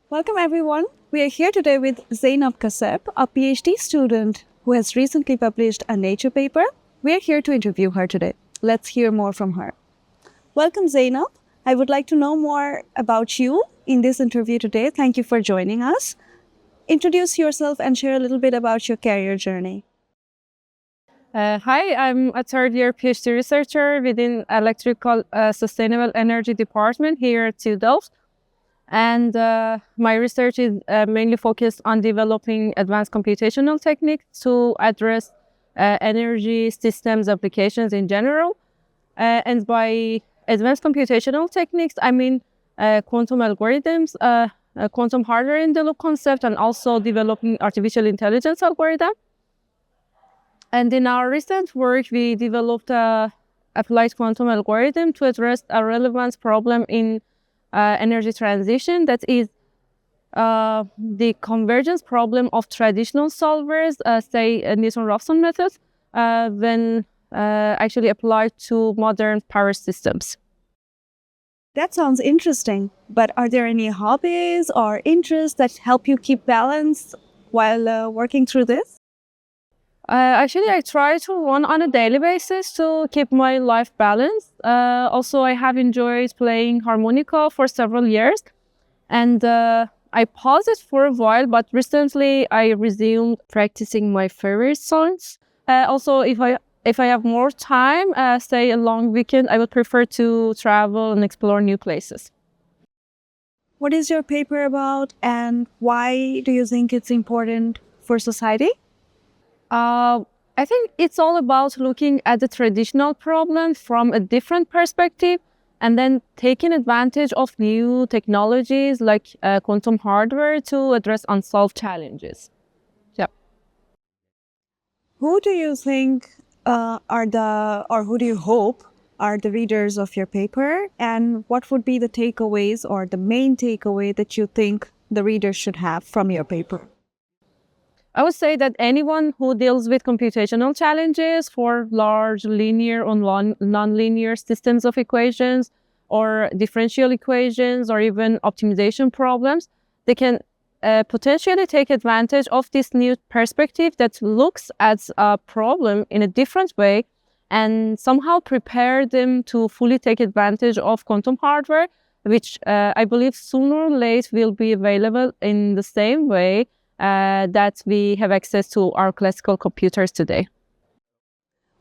Welcome everyone. We are here today with Zeynab Kaseb, a PhD student who has recently published a Nature paper. We are here to interview her today. Let's hear more from her. Welcome Zeynab. I would like to know more about you in this interview today. Thank you for joining us. Introduce yourself and share a little bit about your career journey. Hi, I'm a third-year PhD researcher within Electrical Sustainable Energy Department here at TU Delft. And my research is mainly focused on developing advanced computational techniques to address energy systems applications in general. And by advanced computational techniques, I mean quantum algorithms, quantum hardware in the loop concept, and also developing artificial intelligence algorithm. And in our recent work, we developed a applied quantum algorithm to address a relevant problem in energy transition, that is the convergence problem of traditional solvers, say Newton-Raphson methods, when actually applied to modern power systems. That sounds interesting, but are there any hobbies or interests that help you keep balance while working through this? Actually, I try to run on a daily basis to keep my life balanced. Also, I have enjoyed playing harmonica for several years, and I paused it for a while, but recently I resumed practicing my favorite songs. Also, if I have more time, say a long weekend, I would prefer to travel and explore new places. What is your paper about and why do you think it's important for society? I think it's all about looking at the traditional problem from a different perspective and then taking advantage of new technologies like quantum hardware to address unsolved challenges. Yeah. Who do you think who do you hope are the readers of your paper? And what would be the takeaways or the main takeaway that you think the readers should have from your paper? I would say that anyone who deals with computational challenges for large linear or non-linear systems of equations or differential equations or even optimization problems, they can potentially take advantage of this new perspective that looks at a problem in a different way and somehow prepare them to fully take advantage of quantum hardware, which I believe sooner or later will be available in the same way that we have access to our classical computers today.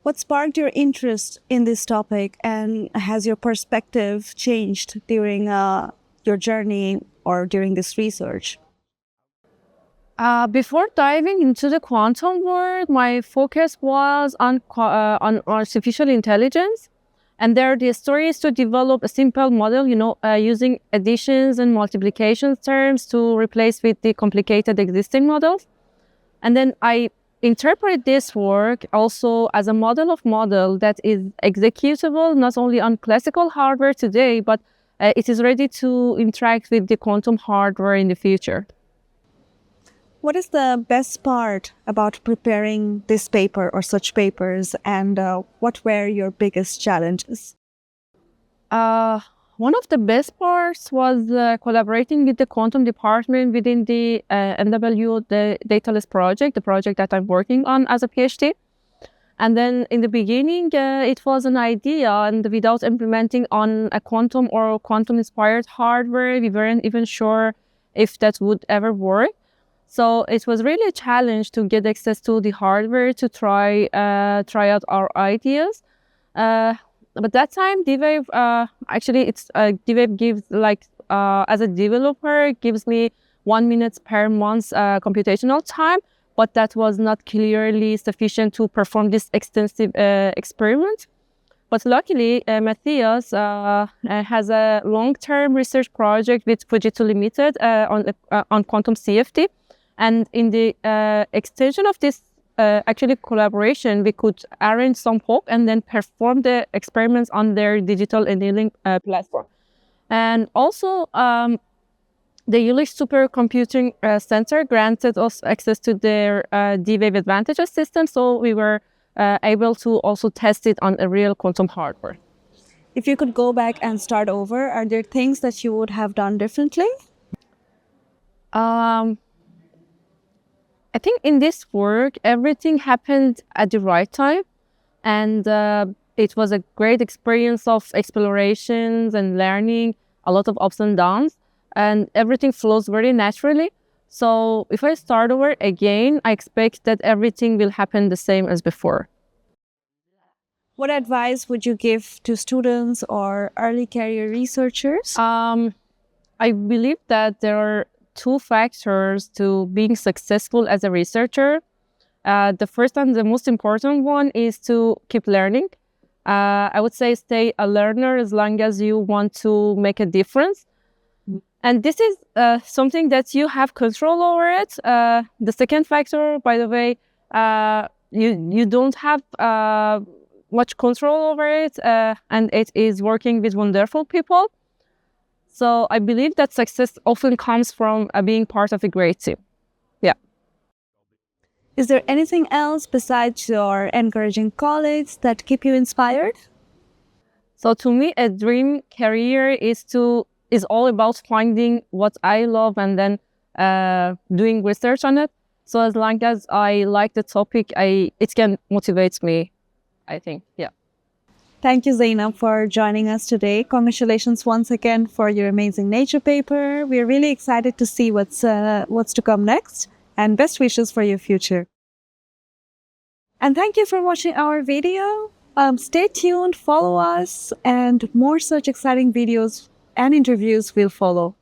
What sparked your interest in this topic, and has your perspective changed during your journey or during this research? Before diving into the quantum world, my focus was on artificial intelligence. And there the story is to develop a simple model, using additions and multiplication terms to replace with the complicated existing models. And then I interpret this work also as a model that is executable not only on classical hardware today, but it is ready to interact with the quantum hardware in the future. What is the best part about preparing this paper or such papers, and what were your biggest challenges? One of the best parts was collaborating with the quantum department within the NW, the Dataless project, the project that I'm working on as a PhD. And then in the beginning, it was an idea, and without implementing on a quantum or quantum-inspired hardware, we weren't even sure if that would ever work. So it was really a challenge to get access to the hardware to try out our ideas. But that time, D-Wave, D-Wave gives as a developer, gives me 1 minute per month computational time, but that was not clearly sufficient to perform this extensive experiment. But luckily, Matthias has a long-term research project with Fujitsu Limited on quantum CFD. And in the extension of this collaboration, we could arrange some hope and then perform the experiments on their digital annealing platform. And also, the Jülich Supercomputing Centre granted us access to their D-Wave Advantages system, so we were able to also test it on a real quantum hardware. If you could go back and start over, are there things that you would have done differently? Um, I think in this work, everything happened at the right time, and it was a great experience of explorations and learning, a lot of ups and downs, and everything flows very naturally. So if I start over again, I expect that everything will happen the same as before. What advice would you give to students or early career researchers? I believe that there are two factors to being successful as a researcher. The first and the most important one is to keep learning. I would say stay a learner as long as you want to make a difference. And this is something that you have control over it. The second factor, by the way, you don't have much control over it, and it is working with wonderful people. So I believe that success often comes from being part of a great team. Yeah. Is there anything else besides your encouraging colleagues that keep you inspired? So to me, a dream career is all about finding what I love and then doing research on it. So as long as I like the topic, it can motivate me, I think. Yeah. Thank you, Zeynab, for joining us today. Congratulations once again for your amazing nature paper. We're really excited to see what's to come next, and best wishes for your future. And thank you for watching our video. Stay tuned, follow us, and more such exciting videos and interviews will follow.